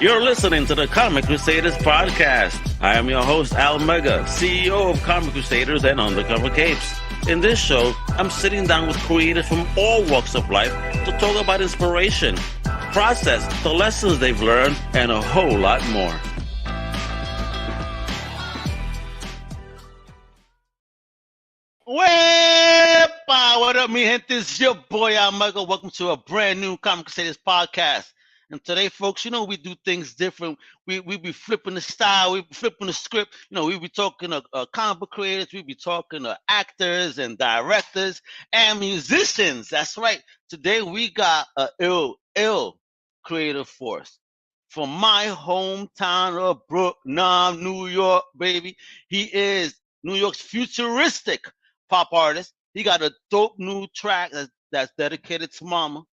You're listening to the Comic Crusaders Podcast. I am your host, Al Mega, CEO of Comic Crusaders and Undercover Capes. In this show, I'm sitting down with creators from all walks of life to talk about inspiration, process, the lessons they've learned, and a whole lot more. Wepa! What up, mi gente? It's your boy, Al Mega. Welcome to a brand new Comic Crusaders Podcast. And today, folks, we do things different. We be flipping the style, we be flipping the script. We be talking to comic book creators, we be talking to actors and directors and musicians. That's right. Today we got a ill creative force from my hometown of Brooklyn, New York, baby. He is New York's futuristic pop artist. He got a dope new track that's dedicated to Mama,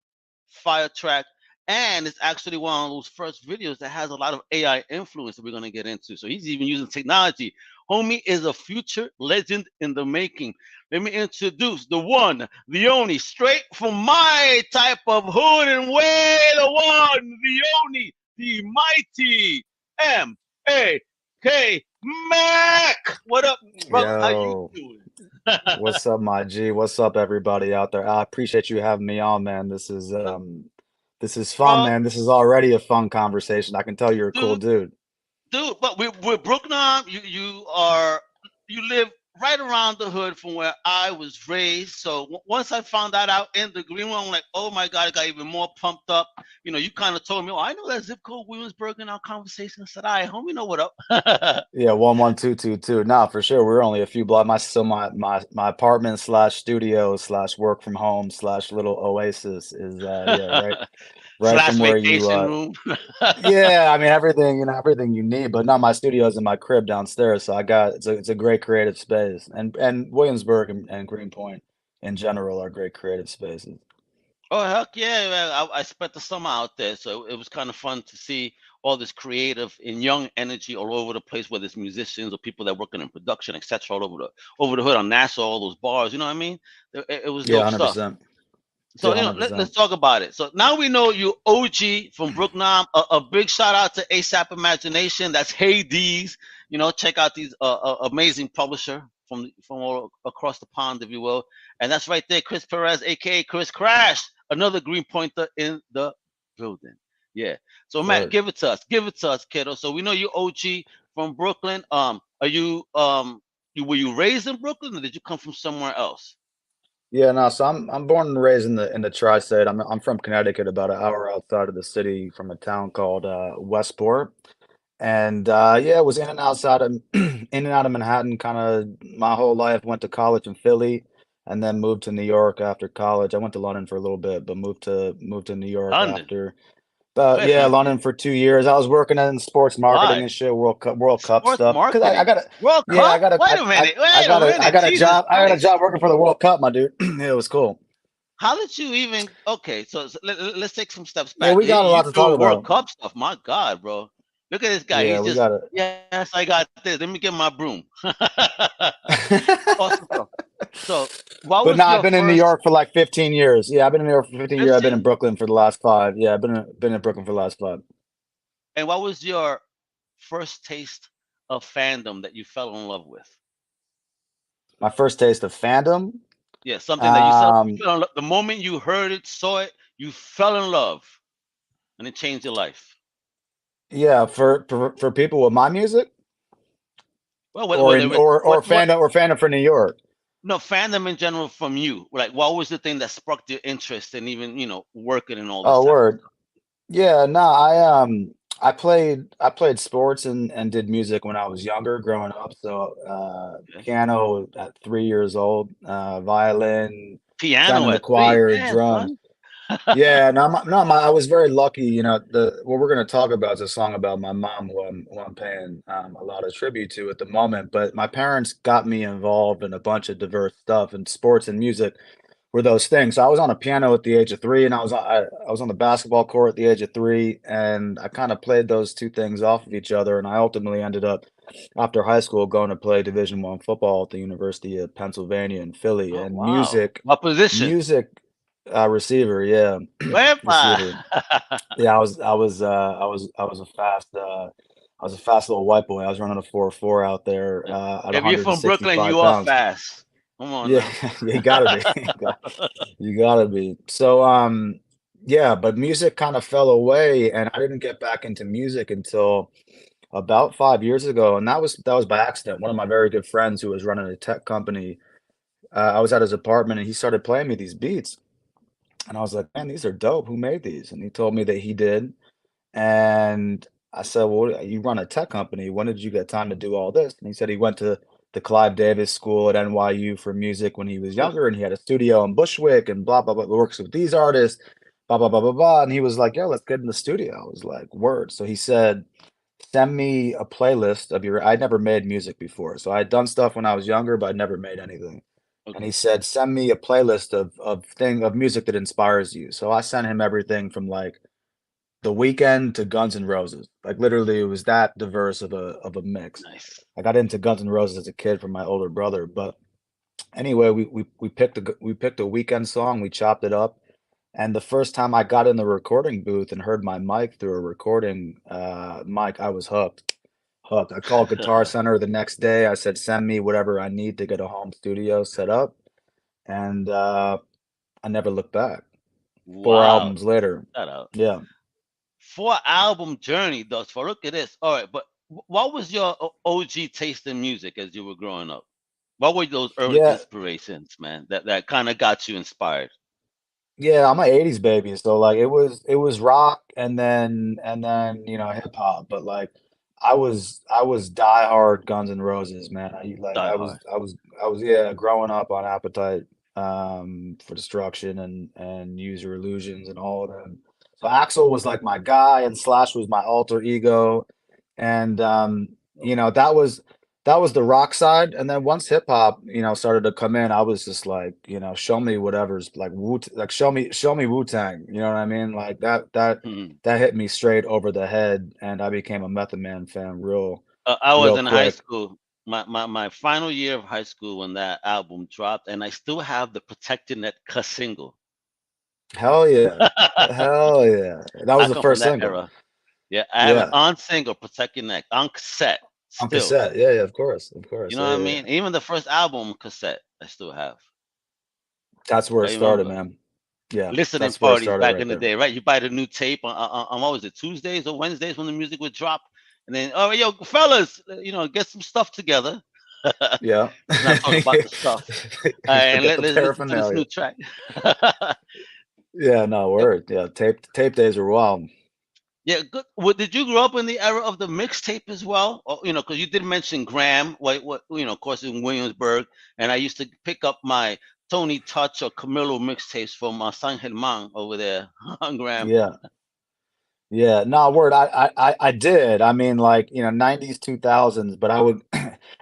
fire track. And it's actually one of those first videos that has a lot of AI influence that we're going to get into. So he's even using technology. Homie is a future legend in the making. Let me introduce the one, the only, straight from my type of hood and way, the one, the only, the mighty MAK MAK. What up, brother? How you doing? What's up, my G? What's up, everybody out there? I appreciate you having me on, man. This is fun, Bro, man. This is already a fun conversation. I can tell you're a cool dude, dude. but we're Brooklyn. You live right around the hood from where I was raised. So once I found that out in the green room, I'm like, oh my God, I got even more pumped up. You kind of told me, oh, I know that zip code Williamsburg in our conversation. I said, all right, homie, know what up? Yeah, 11222. Nah, for sure. We're only a few blocks. My apartment slash studio slash work from home slash little oasis is right Slash from where you vacation room. yeah, I mean everything you need, but not my studio's in my crib downstairs, so it's a great creative space. And Williamsburg and Greenpoint in general are great creative spaces. Oh, heck yeah, man. I spent the summer out there, so it was kind of fun to see all this creative and young energy all over the place, whether it's musicians or people that working in production, etc., all over the hood on Nassau, all those bars, you know what I mean? It was Yeah, dope stuff. 100%. So, Yeah, let's 100%. talk about it. So now we know you OG from Brooklyn. A big shout out to ASAP Imagination. That's Hades. Check out these amazing publisher from all across the pond, if you will. And that's right there, Chris Perez, aka Chris Crash, another green pointer in the building. Yeah. So Matt, Word. give it to us, kiddo. So we know you OG from Brooklyn. Are you were you raised in Brooklyn or did you come from somewhere else? Yeah, no, so I'm born and raised in the tri-state. I'm from Connecticut, about an hour outside of the city from a town called Westport. And yeah, was in and outside of in and out of Manhattan kind of my whole life. Went to college in Philly and then moved to New York after college. I went to London for a little bit, but moved to New York London. after. But Where's yeah, my London for 2 years. I was working in sports marketing why? and shit, World Cup Sports stuff. Cause I marketing. got a World yeah, Cup? Wait a minute. Wait a I minute. got a Jesus job. I got a Christ. job working for the World Cup, my dude. It was cool. How did you even okay, so let's take some steps Yeah, back. we got a You lot to talk doing World about. Cup stuff. My God, bro. Look at this guy. Yeah, He's we just, got it. yes, I got this. Let me get my broom. Awesome stuff. So what But was no, I've your been in New first York for like 15 years. Yeah, I've been in New York for 15 years. I've been in 15? Brooklyn for the last five. Yeah, been in Brooklyn for the last five. And what was your first taste of fandom that you fell in love with? My first taste of fandom. Yeah, something that you Um, fell in love, the moment you heard it, saw it, you fell in love and it changed your life. yeah, for people with my music Well, or whether in it's or fandom for New York. no fandom in general from you. Like, what was the thing that sparked your interest in even working and all this Oh, type of word. stuff? Yeah, no, I played sports and did music when I was younger, growing up. So Okay. piano at 3 years old, violin, sang Piano in the at three, choir, damn drums. son. Yeah, no, I was very lucky. The what we're going to talk about is a song about my mom, who I'm paying a lot of tribute to at the moment. But my parents got me involved in a bunch of diverse stuff, and sports and music were those things. So I was on a piano at the age of three, and I was on the basketball court at the age of three, and I kind of played those two things off of each other. And I ultimately ended up after high school going to play Division I football at the University of Pennsylvania in Philly. Oh And wow, what position? music. Receiver, yeah, Wepa. receiver. Yeah, I was a I was a fast little white boy. I was running a 4.4 out there at If you're from Brooklyn, 165 you are pounds. fast. Come on Yeah, now. you gotta be. You gotta be. So, yeah, but music kind of fell away, and I didn't get back into music until about 5 years ago, and that was by accident. One of my very good friends who was running a tech company, I was at his apartment, and he started playing me these beats, and I was like, "Man, these are dope. Who made these?" And he told me that he did, and I said, "Well, you run a tech company. When did you get time to do all this?" And he said he went to the Clive Davis School at NYU for music when he was younger, and he had a studio in Bushwick and blah blah blah. Works with these artists, blah blah blah blah blah. And he was like, "Yeah, let's get in the studio." I was like, "Word." So he said, "Send me a playlist of your." I'd never made music before, so I had done stuff when I was younger, but I'd never made anything. And he Okay. said, "Send me a playlist of music that inspires you." So I sent him everything from like the Weeknd to Guns N' Roses. Like, literally, it was that diverse of a mix. Nice. I got into Guns N' Roses as a kid from my older brother, but anyway, we picked a Weeknd song, we chopped it up, and the first time I got in the recording booth and heard my mic through a recording mic, I was hooked. Hooked. I called Guitar Center the next day. I said, "Send me whatever I need to get a home studio set up," and I never looked back. 4 Wow. albums later. Shout out. Yeah. 4 album journey thus far. Look at this. All right, but what was your OG taste in music as you were growing up? What were those early Yeah, inspirations, man? That kind of got you inspired. yeah, I'm a '80s baby, so, like, it was rock and then, hip hop, but, like, I was diehard Guns N' Roses, man. I like, Die I hard. was I was I was, yeah, growing up on Appetite, for Destruction and Use Your Illusions and all of them. So Axl was, like, my guy, and Slash was my alter ego, and, that was the rock side, and then once hip hop, started to come in, I was just like, show me whatever's like like show me Wu-Tang, you know what I mean? Like Mhm. that hit me straight over the head, and I became a Method Man fan I was real in high quick. school. My final year of high school when that album dropped, and I still have the Protecting That single. Hell yeah. Hell yeah. That I was the come from first that single. era. Yeah, I have it Yeah. on single, Protecting That on cassette On still. cassette. Yeah, yeah, of course. Of You course. know Yeah, what I yeah, yeah. mean? Even the first album cassette, I still have. That's where I it started, remember man. Yeah, listening that's where it parties started back right in the there. day, right? You buy the new tape on what was it, Tuesdays or Wednesdays when the music would drop, and then oh yo fellas, get some stuff together. Yeah. Let's not talk about the stuff. And Forget the let's listen to this paraphernalia. new track. Yeah, no, Yep. word. Yeah, tape days are wild. Yeah, good. Well, did you grow up in the era of the mixtape as well? Or, because you did mention Graham, of course, in Williamsburg, and I used to pick up my Tony Touch or Camilo mixtapes from San Germán over there on Graham. Yeah. Yeah, no, word. I did. I mean, like, 90s, 2000s, but I would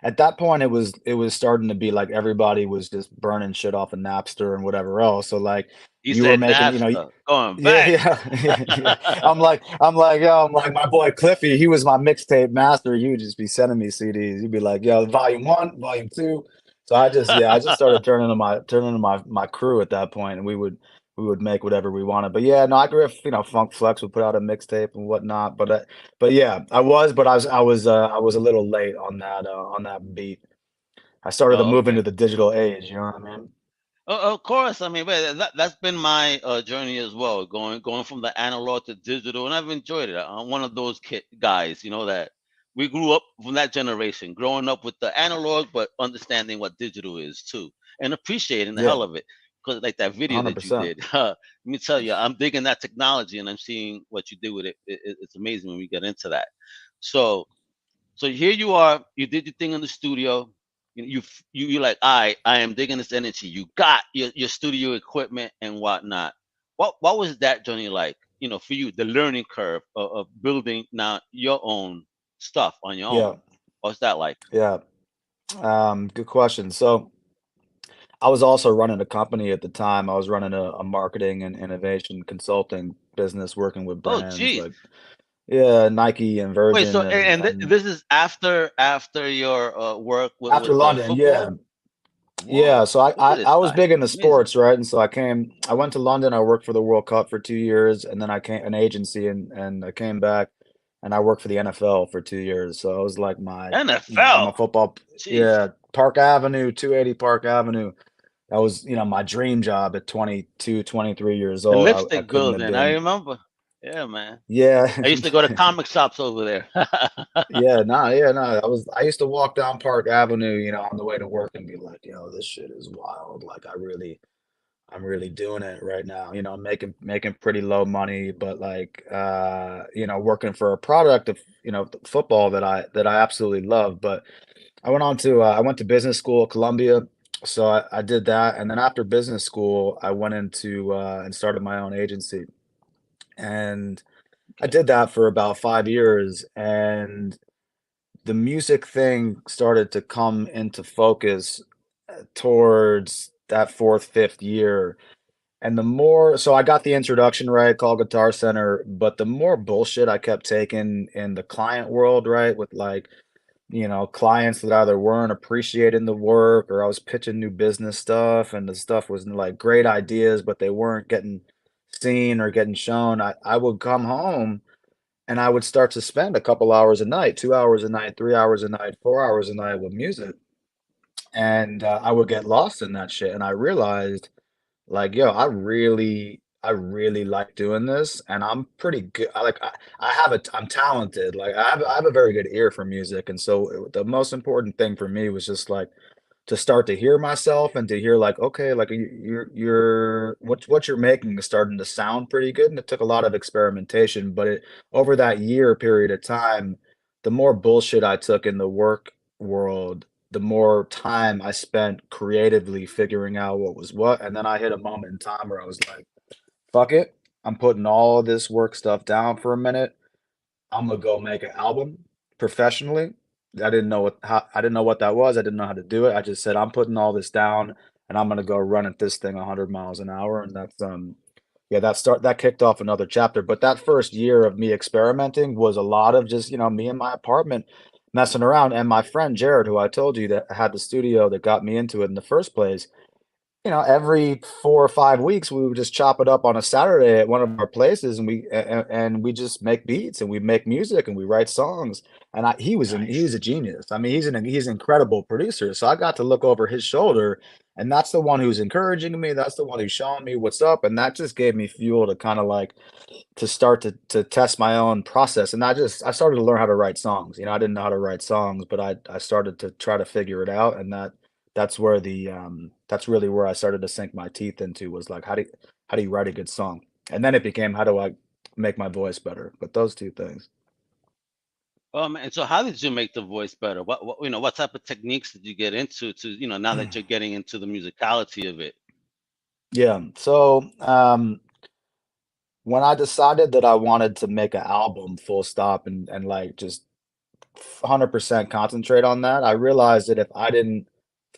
at that point it was starting to be like everybody was just burning shit off of Napster and whatever else. So like You you were said making, Napster, going yeah, back. yeah, yeah. I'm like my boy Cliffy, he was my mixtape master. He would just be sending me CDs. He'd be like, yo, volume one, volume two. So I just started turning to my crew at that point, and we would make whatever we wanted. But yeah, no, I grew up, Funk Flex would put out a mixtape and whatnot. But yeah, I was a little late on that beat. I started to Oh, move okay. into the digital age, you know what I mean? Of course, I mean, but that's been my journey as well, going from the analog to digital, and I've enjoyed it. I'm one of those guys, that we grew up from that generation, growing up with the analog, but understanding what digital is too, and appreciating the Yeah, hell of it. Because like that video that you 100%. did, let me tell you, I'm digging that technology, and I'm seeing what you do with it. It's amazing when we get into that. So so here you are. You did your thing in the studio. You're like, I am digging this energy. You got your studio equipment and whatnot. What was that journey like? For you, the learning curve of building now your own stuff on your Yeah, own. What's that like? yeah. Good question. So I was also running a company at the time. I was running a marketing and innovation consulting business, working with Oh, brands geez. like, yeah, Nike and Wait. So Virgin and and this is after your work with after the London, yeah. football. Yeah, Whoa, so I, look I at this I was guy. big into Amazing. sports, right? And so I went to London, I worked for the World Cup for 2 years, and then I came an agency and I came back and I worked for the NFL for 2 years. So it was like I'm a NFL. football, Jeez. yeah, Park Avenue, 280 Park Avenue. That was, my dream job at 22, 23 years The old. I lipstick couldn't have building. I been, remember. Yeah, man. yeah, I used to go to comic shops over there. yeah, no. I used to walk down Park Avenue, on the way to work and be like, this shit is wild. Like I'm really doing it right now. I'm making pretty low money, but like working for a product of, football that I absolutely love. But I went to business school at Columbia. So I did that. And then after business school, I went into and started my own agency. And I Okay. did that for about 5 years. And the music thing started to come into focus towards that fourth, fifth year. And so I got the introduction right, called Guitar Center, but the more bullshit I kept taking in the client world, right, with like, clients that either weren't appreciating the work or I was pitching new business stuff and the stuff was like great ideas, but they weren't getting seen or getting shown. I would come home and I would start to spend a couple hours a night, 2 hours a night, 3 hours a night, 4 hours a night with music. And I would get lost in that shit. And I realized like, yo, I really like doing this, and I'm pretty good. I'm talented. Like, I have a very good ear for music, and so the most important thing for me was just like to start to hear myself and to hear like, okay, like what you're making is starting to sound pretty good, and it took a lot of experimentation, but over that year period of time, the more bullshit I took in the work world, the more time I spent creatively figuring out what was what. And then I hit a moment in time where I was like, fuck it. I'm putting all this work stuff down for a minute. I'm gonna go make an album professionally. I didn't know what that was. I didn't know how to do it. I just said I'm putting all this down and I'm gonna go run at this thing 100 miles an hour. And that's yeah, that kicked off another chapter. But that first year of me experimenting was a lot of just, me in my apartment messing around. And my friend Jared, who I told you that had the studio that got me into it in the first place, every 4 or 5 weeks we would just chop it up on a Saturday at one of our places, and we just make beats and we make music and we write songs. And he was Nice. a genius. I mean, he's an incredible producer. So I got to look over his shoulder, and that's the one who's encouraging me. That's the one who's showing me what's up, and that just gave me fuel to kind of like to start to test my own process. And I started to learn how to write songs. I didn't know how to write songs, but I started to try to figure it out, and that's really where I started to sink my teeth into was like how do you write a good song? And then it became how do I make my voice better? But those two things. Man, so how did you make the voice better? What type of techniques did you get into to, now that you're getting into the musicality of it? Yeah. So when I decided that I wanted to make an album full stop and like just 100% concentrate on that, I realized that if I didn't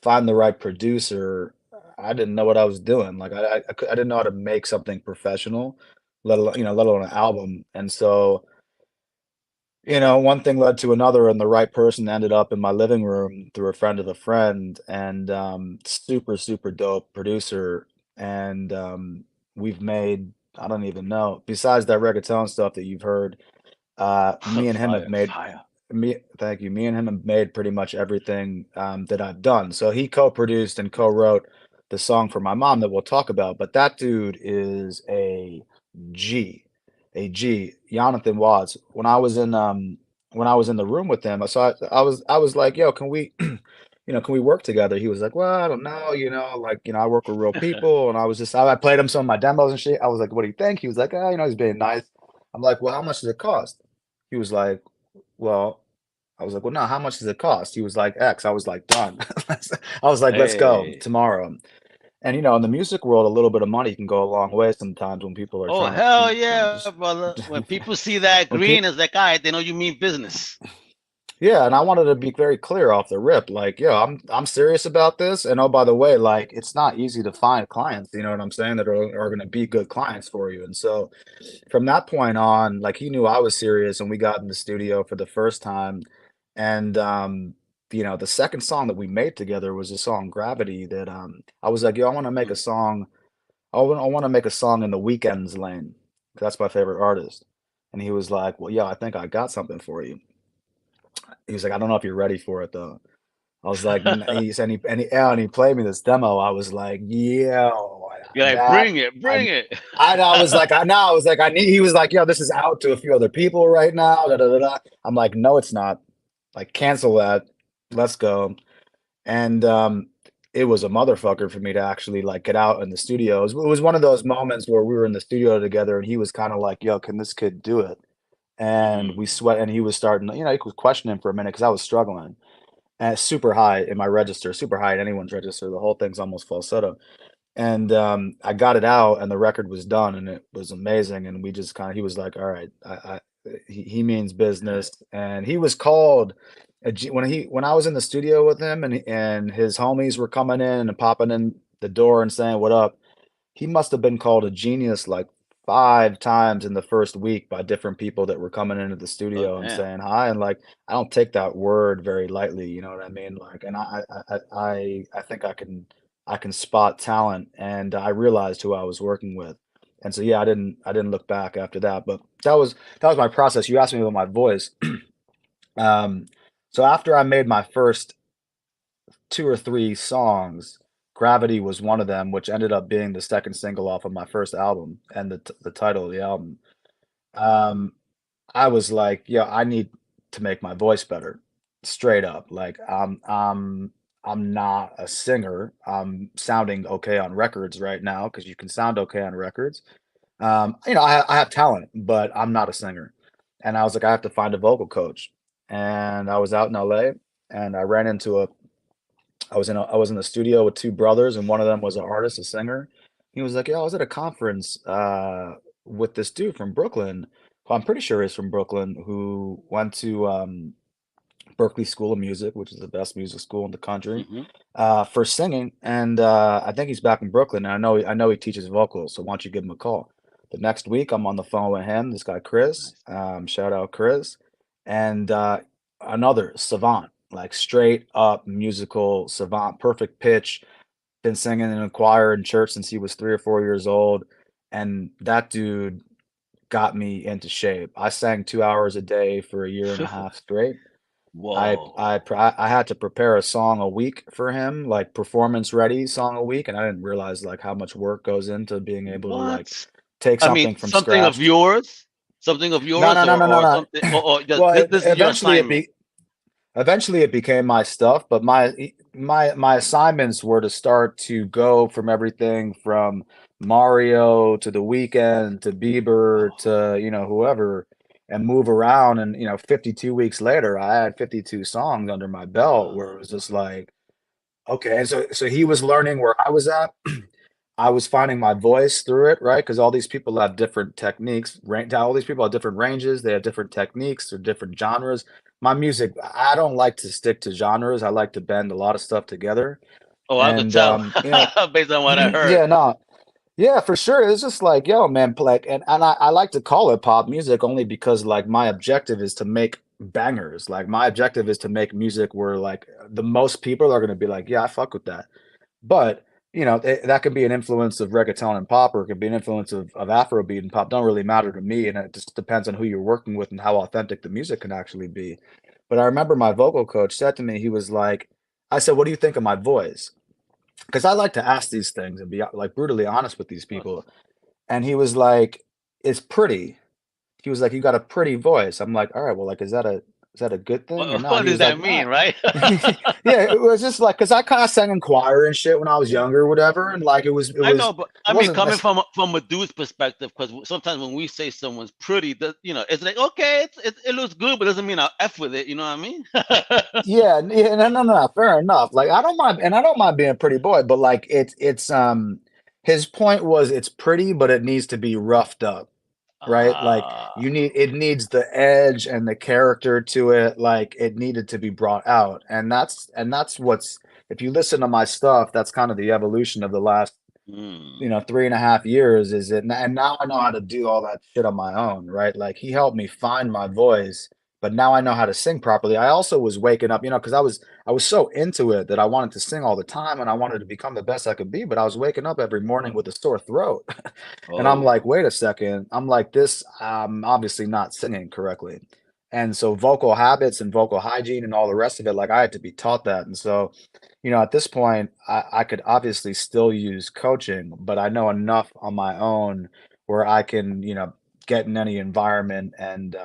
find the right producer, I didn't know what I was doing. Like I didn't know how to make something professional, let alone an album. And so, one thing led to another, and the right person ended up in my living room through a friend of a friend, and super, super dope producer. And we've made, I don't even know, besides that reggaeton stuff that you've heard, me and him have Fire, made fire. thank you. Me and him have made pretty much everything that I've done. So he co-produced and co-wrote the song for my mom that we'll talk about. But that dude is G, a G. Jonathan Watts. When I was in the room with him, I was like, yo, can we can we work together? He was like, well, I don't know, like, I work with real people. And I played him some of my demos and shit. I was like, what do you think? He was like, he's being nice. I'm like, well, how much does it cost? He was like, well, I was like, well, no, how much does it cost? He was like, X. I was like, done. I was like, let's go Hey. tomorrow. And in the music world, a little bit of money can go a long way sometimes when people are Oh trying to, hell just yeah, brother. When people see that when green, people, it's like, all right, they know you mean business. yeah. And I wanted to be very clear off the rip, like, yo, I'm serious about this. And oh, by the way, like, it's not easy to find clients. You know what I'm saying? That are going to be good clients for you. And so from that point on, like he knew I was serious, and we got in the studio for the first time, and the second song that we made together was a song Gravity that I was like, yo, I want to make a Mm. song. I want to make a song in the Weeknd's lane. 'Cause that's my favorite artist. And he was like, well, yeah, I think I got something for you. He was like, I don't know if you're ready for it though. I was like, he said, and he played me this demo. I was like, yeah, You're like, that bring it, I, bring it. I was like, I was like, I need. He was like, yo, this is out to a few other people right now. Da, da, da, da. I'm like, no, it's not. Like, cancel that. Let's go. And it was a motherfucker for me to actually like get out in the studio. It was one of those moments where we were in the studio together, and he was kind of like, yo, can this kid do it? And we Mm. sweat, and he was starting, he was questioning for a minute because I was struggling. And it's super high in my register, super high in anyone's register. The whole thing's almost falsetto. And I got it out, and the record was done, and it was amazing. And we just kind of, he was like, "All right, he means business." And he was called when I was in the studio with him, and his homies were coming in and popping in the door and saying, "What up?" He must have been called a genius like 5 times in the first week by different people that were coming into the Oh studio and damn. saying hi. And like, I don't take that word very lightly, you know what I mean? Like, and I think I can spot talent, and I realized who I was working with. And so yeah, I didn't look back after that. But that was my process. You asked me about my voice. Um, so after I made my first 2 or 3 songs. Gravity was one of them, which ended up being the second single off of my first album and the title of the album. Um, I was like, yeah, I need to make my voice better, straight up. Like, I'm not a singer. I'm sounding okay on records right now because you can sound okay on records. I have talent, but I'm not a singer. And I was like, I have to find a vocal coach. And I was out in LA, and I ran into a I was in the studio with 2 brothers, and one of them was an artist, a singer. He was like, "Yeah, I was at a conference with this dude from Brooklyn, who I'm pretty sure is from Brooklyn, who went to Berkeley School of Music, which is the best music school in the country, Hmm. for singing. And I think he's back in Brooklyn. And I know he teaches vocals. So why don't you give him a call?" The next week, I'm on the phone with him. This guy Chris, Nice. shout out Chris, and another savant, like straight up musical savant, perfect pitch. Been singing in a choir in church since he was 3 or 4 years old, and that dude got me into shape. I sang 2 hours a day for a year and a half straight. Whoa. I had to prepare a song a week for him, like performance ready song a week, and I didn't realize like how much work goes into being able to like What? take I mean, something from something of scratch. yours, something of No, yours, no, no, no, no, or no. something, or Well, this is your assignment. eventually it became my stuff, but my assignments were to start to go from everything from Mario to The Weeknd to Bieber Oh, to, whoever, and move around. And 52 weeks later, I had 52 songs under my belt where it was just like, okay. And so he was learning where I was at. I was finding my voice through it, right? Because all these people have different techniques. All these people have different ranges. They have different techniques or different genres. My music, I don't like to stick to genres. I like to bend a lot of stuff together. oh, I could And tell based on what I heard. yeah, no, yeah, for sure. It's just like, yo, man, like, and I like to call it pop music only because like my objective is to make bangers. Like my objective is to make music where like the most people are gonna be like, yeah, I fuck with that. But that could be an influence of reggaeton and pop, or it could be an influence of Afrobeat and pop. Don't really matter to me, and it just depends on who you're working with and how authentic the music can actually be. But I remember my vocal coach said to me, he was like, I said, "What do you think of my voice?" Because I like to ask these things and be like brutally honest with these Of people. And he was like, "It's pretty." He was like, "You got a pretty voice." I'm like, "All right, well, like, is that a good thing or not?" what He does was that like, mean, "Nah." right? Yeah, it was just like because I kind of sang in choir and shit when I was younger, or whatever, and like I know, but it I mean, wasn't coming this. from a dude's perspective, because sometimes when we say someone's pretty, that it's like okay, it looks good, but doesn't mean I'll f with it. You know what I mean? Yeah, yeah, no, no, no, fair enough. Like I don't mind, and I don't mind being a pretty boy, but like it's his point was it's pretty, but it needs to be roughed up, right? Like Ah, it needs the edge and the character to it. Like it needed to be brought out. And that's what's, if you listen to my stuff, that's kind of the evolution of the last, hmm. 3.5 years and now I know how to do all that shit on my own, right? Like he helped me find my voice, but now I know how to sing properly. I also was waking up, because I was so into it that I wanted to sing all the time and I wanted to become the best I could be, but I was waking up every morning with a sore throat. And I'm Oh, like, wait a second. I'm like, this, I'm obviously not singing correctly. And so vocal habits and vocal hygiene and all the rest of it, like I had to be taught that. And so, at this point, I could obviously still use coaching, but I know enough on my own where I can, get in any environment and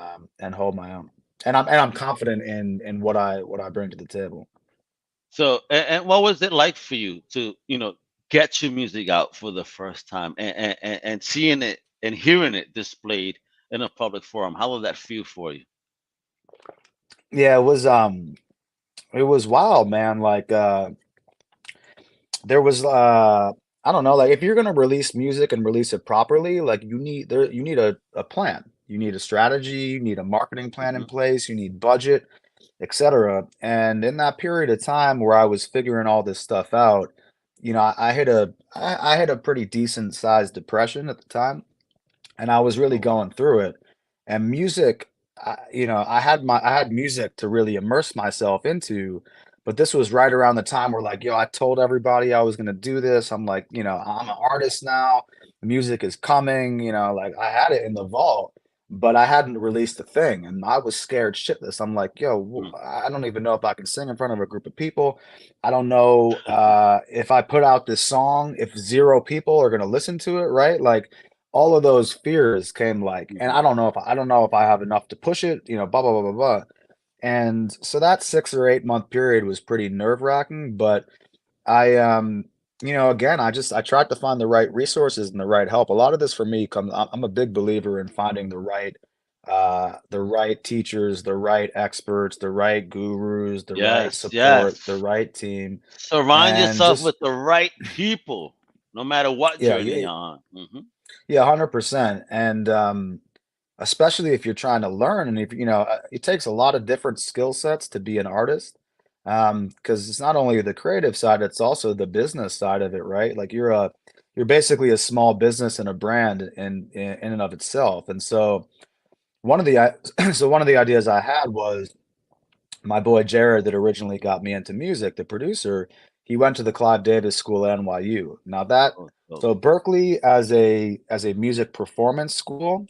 hold my own. And I'm confident in what I bring to the table. so and what was it like for you to get your music out for the first time and seeing it and hearing it displayed in a public forum? How did that feel for you? Yeah, it was wild, man. Like there was I don't know, like if you're gonna release music and release it properly, like you need a plan. You need a strategy, you need a marketing plan in Hmm. place, you need budget, etc. And in that period of time where I was figuring all this stuff out, I hit a pretty decent sized depression at the time, and I was really Oh wow. going through it. And music, I had music to really immerse myself into, but this was right around the time where like, yo, I told everybody I was gonna do this. I'm like, I'm an artist now. Music is coming, like I had it in the vault, but I hadn't released a thing, and I was scared shitless. I'm like, yo, Mm. I don't even know if I can sing in front of a group of people. I don't know if I put out this song, if zero people are gonna listen to it, right? Like all of those fears came like, and Mhm. I don't know if I have enough to push it, blah blah blah blah blah. And so that 6 or 8 month period was pretty nerve-wracking, but I again, I tried to find the right resources and the right help. A lot of this for me comes I'm a big believer in finding the right teachers, the right experts, the right gurus, the right Yes, support, the yes. right team, Surround and yourself just with the right people, no matter what yeah, journey yeah, you're on. Hmm. yeah, 100%. And especially if you're trying to learn, and if it takes a lot of different skill sets to be an artist, because it's not only the creative side, it's also the business side of it, right? Like you're basically a small business and a brand in and of itself. And so one of the ideas I had was my boy Jared that originally got me into music, the producer. He went to the Clive Davis School at NYU. Now that Oh, so, so Berkeley as a music performance school,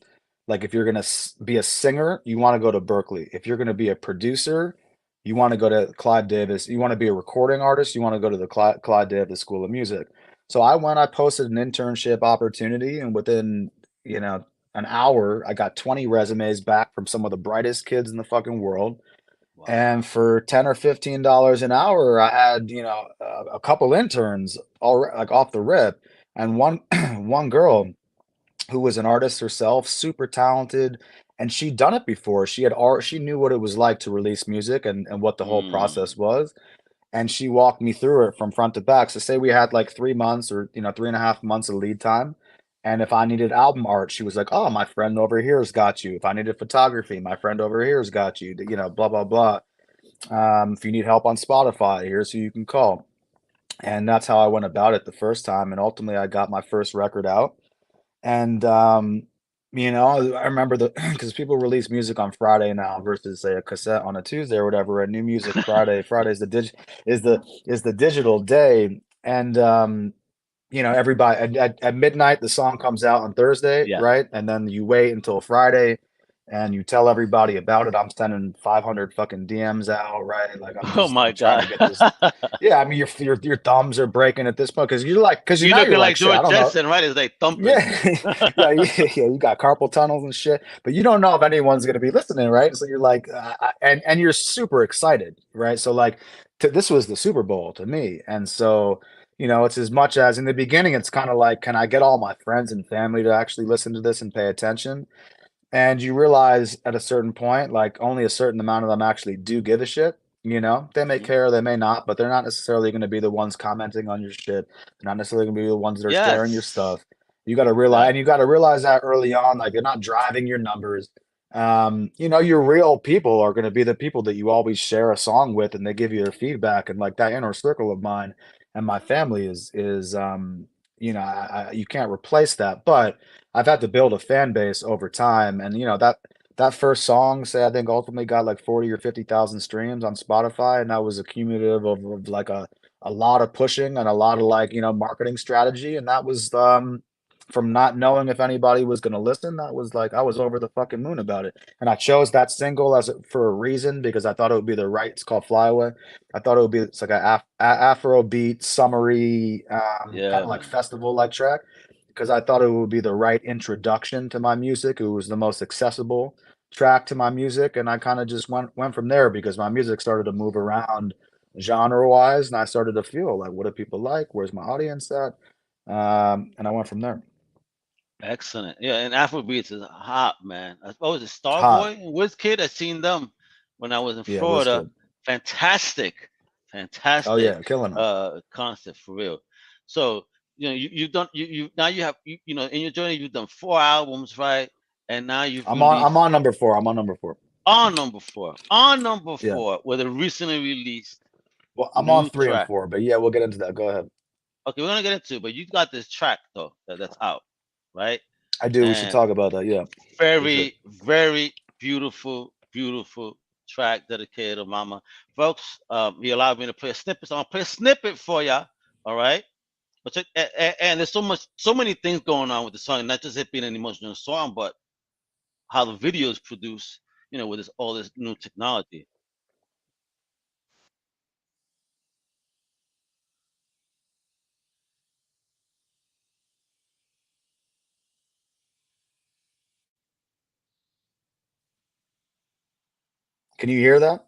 like if you're gonna be a singer, you want to go to Berkeley. If you're gonna be a producer, you want to go to Clive Davis. You want to be a recording artist, you want to go to the Clive Davis School of Music. So I posted an internship opportunity, and within, you know, an hour, I got 20 resumes back from some of the brightest kids in the fucking world. wow. And for $10 or $15 an hour, I had, a couple interns all like off the rip. And one one girl who was an artist herself, super talented, and she'd done it before. She knew what it was like to release music and what the whole process Mm. was. And she walked me through it from front to back. So say we had like 3 months or 3.5 months of lead time. And if I needed album art, she was like, "Oh, my friend over here's got you." If I needed photography, my friend over here's got you. Blah blah blah. If you need help on Spotify, here's who you can call. And that's how I went about it the first time. And ultimately, I got my first record out. And, I remember because people release music on Friday now versus say a cassette on a Tuesday or whatever. A new music Friday. Friday is the digital day. And, everybody at midnight, the song comes out on Thursday, Yeah. right? And then you wait until Friday and you tell everybody about it. I'm sending 500 fucking DMs out, right? Like Oh I'm my trying God. to get this. Yeah, I mean your thumbs are breaking at this point because You now you're looking like like shit. I George don't know. Jetson, right? It's like thumping. Yeah, yeah, yeah, yeah. You got carpal tunnels and shit, but you don't know if anyone's gonna be listening, right? So you're like, and you're super excited, right? So like, this was the Super Bowl to me, and so it's as much as in the beginning, it's kind of like, can I get all my friends and family to actually listen to this and pay attention? And you realize at a certain point, like only a certain amount of them actually do give a shit. They may Mhm. care, they may not, but they're not necessarily going to be the ones commenting on your shit. They're not necessarily going to be the ones that are sharing your Yes. stuff. You got to realize, and you Exactly. got to realize that early on, like they're not driving your numbers. Your real people are going to be the people that you always share a song with, and they give you their feedback. And like that inner circle of mine and my family you can't replace that, but I've had to build a fan base over time, and that first song, say I think ultimately got like 40 or 50,000 streams on Spotify, and that was a cumulative of like a lot of pushing and a lot of like, marketing strategy. And that was from not knowing if anybody was gonna listen, that was like I was over the fucking moon about it. And I chose that single for a reason because I thought it would be the right. It's called Fly Away. I thought it would be it's like Afro beat, summery, kind Yeah, of like man. festival like track because I thought it would be the right introduction to my music. It was the most accessible track to my music, and I kind of just went from there because my music started to move around genre wise, and I started to feel like, what do people like? Where's my audience at? And I went from there. Excellent. Yeah, and Afrobeats is hot, man. Oh, was it It's hot. Starboy and Wizkid? I seen them when I was in Yeah, was Florida. good. Fantastic, Oh fantastic yeah, killing it. concert for real. So you've done you now you have in your journey you've done 4 albums, right? And now you've I'm released on number four. I'm on number four. on number Yeah. four with a recently released Well, I'm on new three and track. four, but yeah, we'll get into that. Go ahead. Okay, we're gonna get into it, but you got this track though that's out, right? I do. We should And talk about that. Yeah, we should. very, very beautiful, beautiful track dedicated to Mama. Folks, he allowed me to play a snippet, so I'll play a snippet for ya. All right. But and there's so many things going on with the song, not just it being an emotional song, but how the video is produced, with all this new technology. Can you hear that?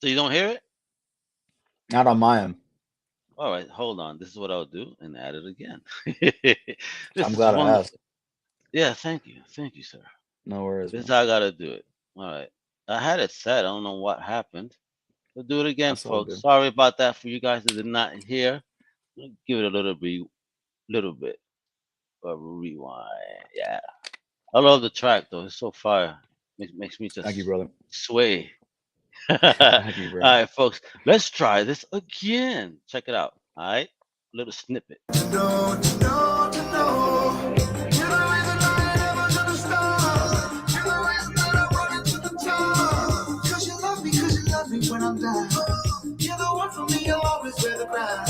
So you don't hear it? Not on my end. All right, hold on. This is what I'll do and add it again. I'm This is glad I asked. wonderful. Yeah, thank you, sir. No worries, This is man. how I gotta do it. All right. I had it set. I don't know what happened. We'll do it again, That's all folks. good. Sorry about that for you guys that did not hear. Give it a little bit of a rewind. Yeah, I love the track though. It's so fire. Makes me Thank you, just brother. sway. All Thank you, bro. right, folks. Let's try this again. Check it out. All right, little snippet. When I'm down, you're the one for me. You'll always wear the crown.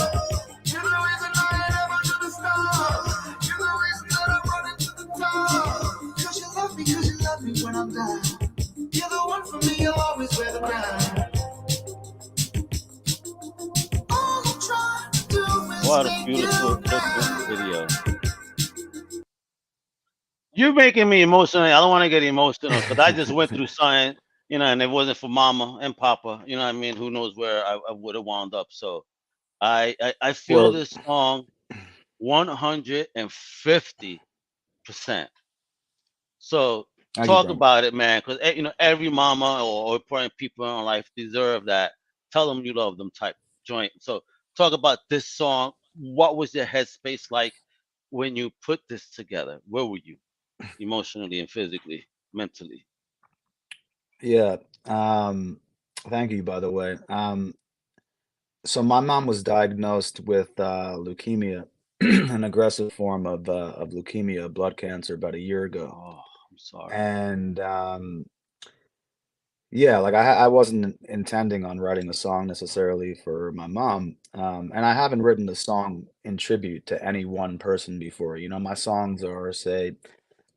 You're the reason I ain't ever to the star. You're the reason that I'm running to the top. Cause you love me when I'm down. You're the one for me. You'll always wear the crown. All I'm trying to do is What a make beautiful, you beautiful proud. video. You're making me emotional. I don't want to get emotional because I just went through something, and it wasn't for Mama and Papa. You know what I mean? Who knows where I would have wound up? So I feel Well, this song 150%. So thank you, talk bro. about it, man, because every mama or important people in life deserve that. Tell them you love them type joint. So talk about this song. What was your headspace like when you put this together? Where were you emotionally and physically, mentally? Yeah. Um, Thank you, by the way. So my mom was diagnosed with leukemia, an aggressive form of leukemia, blood cancer, about a year ago. Oh, I'm sorry. And yeah, like I wasn't intending on writing a song necessarily for my mom. And I haven't written a song in tribute to any one person before. My songs are, say,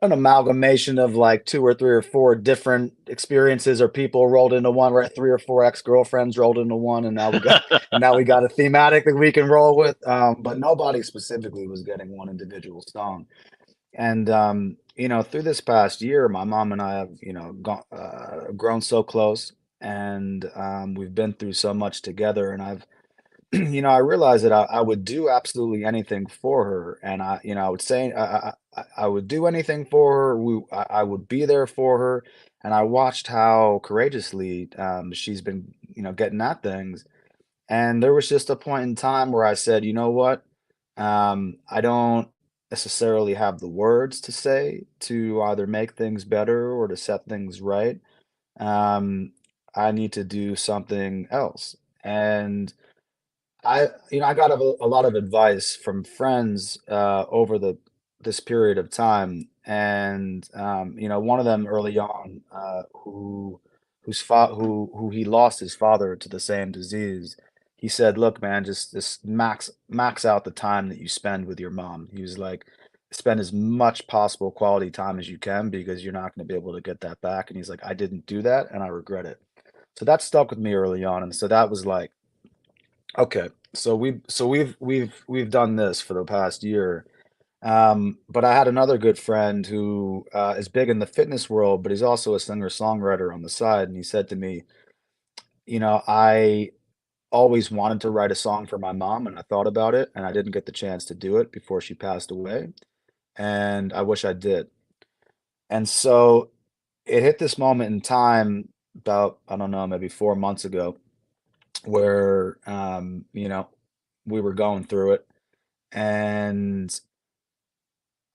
an amalgamation of like two or three or four different experiences or people rolled into one, right? Three or four ex-girlfriends rolled into one, and now we got a thematic that we can roll with. But nobody specifically was getting one individual song. And through this past year, my mom and I have, grown so close, and we've been through so much together. And I've I realized that I would do absolutely anything for her, and I would say I would do anything for her. I would be there for her, and I watched how courageously she's been, getting at things. And there was just a point in time where I said, you know what, I don't necessarily have the words to say to either make things better or to set things right. Um, I need to do something else, and I got a lot of advice from friends over the this period of time, and one of them early on, who he lost his father to the same disease. He said, "Look, man, just max out the time that you spend with your mom." He was like, "Spend as much possible quality time as you can because you're not going to be able to get that back." And he's like, "I didn't do that, and I regret it." So that stuck with me early on, and so that was like, okay, so we've done this for the past year. But I had another good friend who is big in the fitness world, but he's also a singer-songwriter on the side, and he said to me, I always wanted to write a song for my mom, and I thought about it, and I didn't get the chance to do it before she passed away, and I wish I did. And so it hit this moment in time about, I don't know, maybe 4 months ago, where we were going through it, and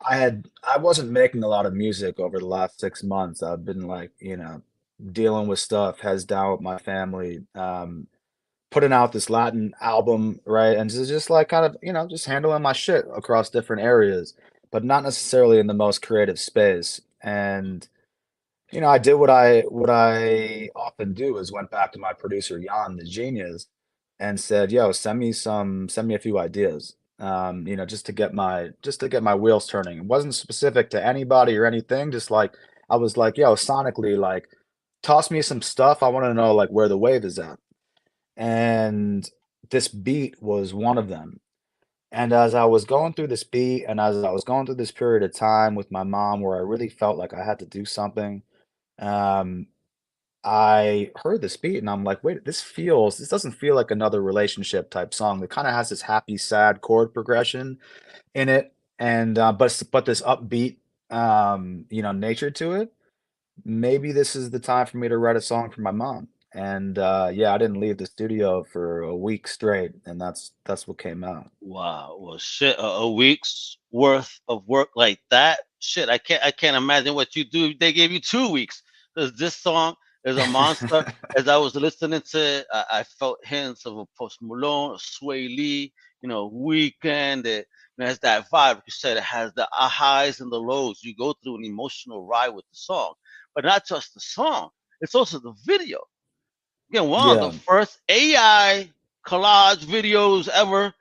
I wasn't making a lot of music over the last 6 months. I've been like, dealing with stuff, heads down with my family, putting out this Latin album, right? And just like kind of, just handling my shit across different areas, but not necessarily in the most creative space. And I did what I often do is went back to my producer Jan, the genius, and said, "Yo, send me a few ideas." Just to get my wheels turning. It wasn't specific to anybody or anything, just like I was like, "Yo, sonically, like, toss me some stuff. I want to know like where the wave is at." And this beat was one of them. And as I was going through this beat and as I was going through this period of time with my mom where I really felt like I had to do something, um, I heard this beat and I'm like, "Wait, this doesn't feel like another relationship type song." It kinda has this happy, sad chord progression in it, and, but this upbeat, nature to it. Maybe this is the time for me to write a song for my mom. And, yeah, I didn't leave the studio for a week straight, and that's what came out. Wow. Well, shit, a week's worth of work like that. Shit, I can't imagine what you do. They gave you 2 weeks because this song is a monster. As I was listening to it, I felt hints of a Post Malone, a Sway Lee, Weekend. It has that vibe. Like you said, it has the highs and the lows. You go through an emotional ride with the song, but not just the song. It's also the video. Again, one of the Yeah. first AI collage videos ever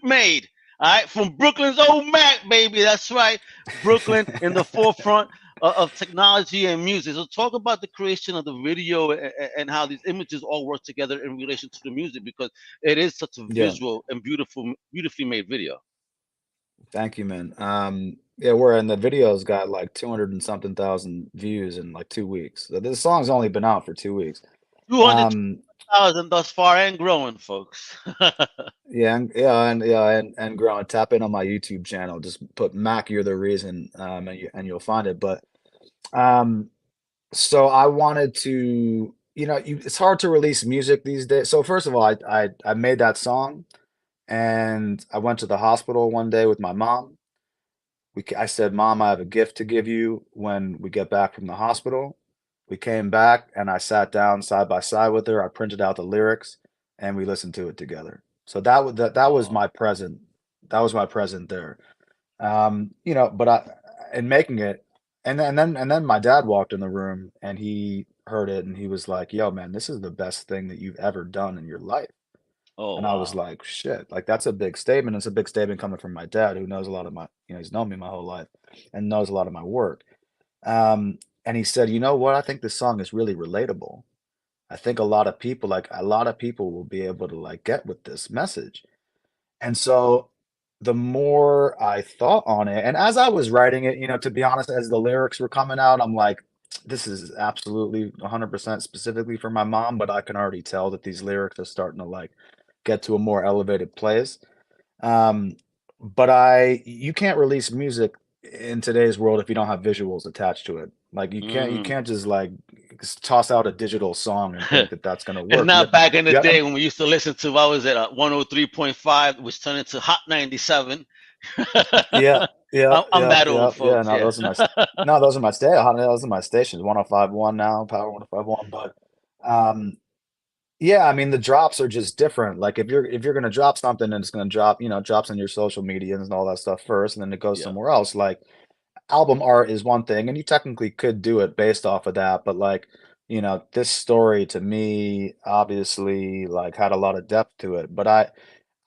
made. All right, from Brooklyn's old Mac, baby. That's right, Brooklyn in the forefront of technology and music. So, talk about the creation of the video and how these images all work together in relation to the music because it is such a Yeah. visual and beautifully made video. Thank you, man. Yeah, we're and the video's got like 200 and something thousand views in like 2 weeks. So this song's only been out for 2 weeks. Two hundred Um, thousand thus far and growing, folks. yeah, and growing. Tap in on my YouTube channel. Just put Mac, you're the reason, and you'll find it. But um, so I wanted to, it's hard to release music these days. So first of all, I made that song, and I went to the hospital one day with my mom. I said, "Mom, I have a gift to give you when we get back from the hospital." We came back, and I sat down side by side with her. I printed out the lyrics, and we listened to it together. So that was Oh, my present. That was my present there. But in making it, and then my dad walked in the room, and he heard it, and he was like, "Yo, man, this is the best thing that you've ever done in your life." oh And I was wow. like, "Shit, like that's a big statement." It's a big statement coming from my dad, who knows a lot of my, he's known me my whole life and knows a lot of my work. And he said, "You know what? I think this song is really relatable. I think a lot of people will be able to like get with this message." And so the more I thought on it, and as I was writing it, to be honest, as the lyrics were coming out, I'm like, this is absolutely 100% specifically for my mom, but I can already tell that these lyrics are starting to like get to a more elevated place. Um, but you can't release music in today's world if you don't have visuals attached to it. Like you Mm. can't just like toss out a digital song and think that that's gonna It's work. not back in the You day when we used to listen to what was it, 103.5, which turned into Hot 97. Yeah, yeah, I'm yeah, that yeah, old, yeah. folks. Yeah. No, those are my stations. 105.1 now, Power 105.1. But um, Yeah, I mean the drops are just different. Like if you're gonna drop something and it's gonna drop, drops on your social media and all that stuff first, and then it goes Yeah. somewhere else. Like album art is one thing, and you technically could do it based off of that, but like, this story to me obviously like had a lot of depth to it. But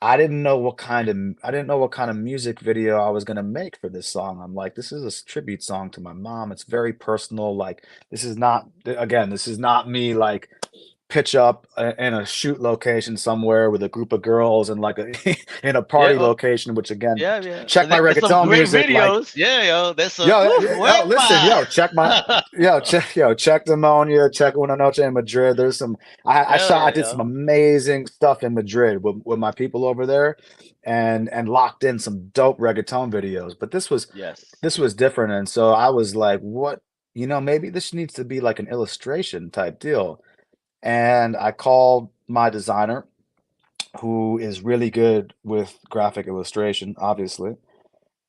I didn't know what kind of music video I was gonna make for this song. I'm like, this is a tribute song to my mom. It's very personal. Like this is not again, this is not me like pitch up in a shoot location somewhere with a group of girls and like a in a Yeah. party location, which again, Yeah. Yeah. check my There's some reggaeton great music, like videos. Yeah, yo. There's a yo, woo, yo, listen, wepa. check Demonia, check Una Noche in Madrid. There's some Hell I yeah, did some yo. amazing stuff in Madrid with my people over there and locked in some dope reggaeton videos. But Yes. this was different. And so I was like, what, maybe this needs to be like an illustration type deal. And I called my designer, who is really good with graphic illustration, obviously.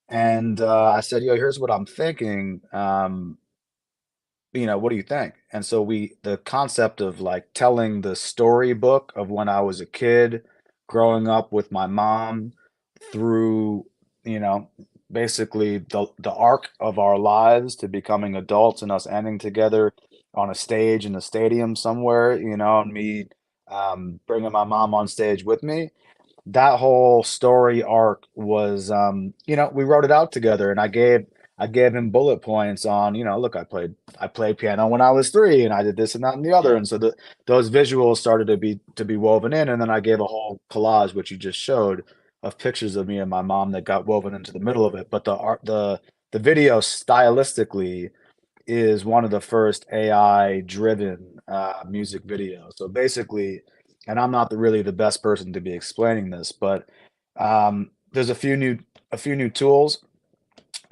And I said, yo, here's what I'm thinking. What do you think? And so the concept of like telling the storybook of when I was a kid, growing up with my mom through, you know, basically the arc of our lives to becoming adults and us ending together on a stage in a stadium somewhere, and me bringing my mom on stage with me. That whole story arc was, we wrote it out together, and I gave him bullet points on, look, I played piano when I was 3, and I did this and that and the other, Yeah. and so those visuals started to be woven in, and then I gave a whole collage, which you just showed, of pictures of me and my mom that got woven into the middle of it. But the video stylistically is one of the first AI driven music videos. So basically, and I'm not really the best person to be explaining this, but there's a few new tools,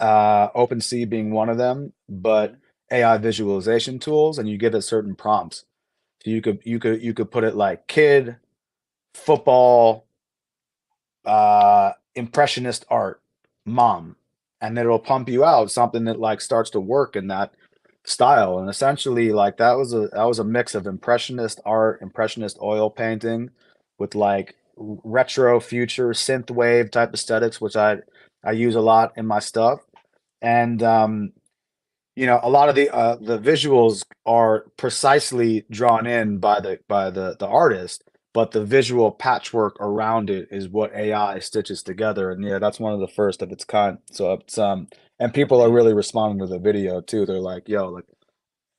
OpenSea being one of them, but Mhm. AI visualization tools, and you give it certain prompts. So you could put it like kid, football, impressionist art, mom, and then it'll pump you out something that like starts to work in that style. And essentially like that was a mix of impressionist art, impressionist oil painting with like retro future synth wave type aesthetics, which I use a lot in my stuff. And a lot of the visuals are precisely drawn in by the artist, but the visual patchwork around it is what AI stitches together. And yeah, that's one of the first of its kind. So it's and people are really Amazing. responding to the video too. They're like, "Yo, like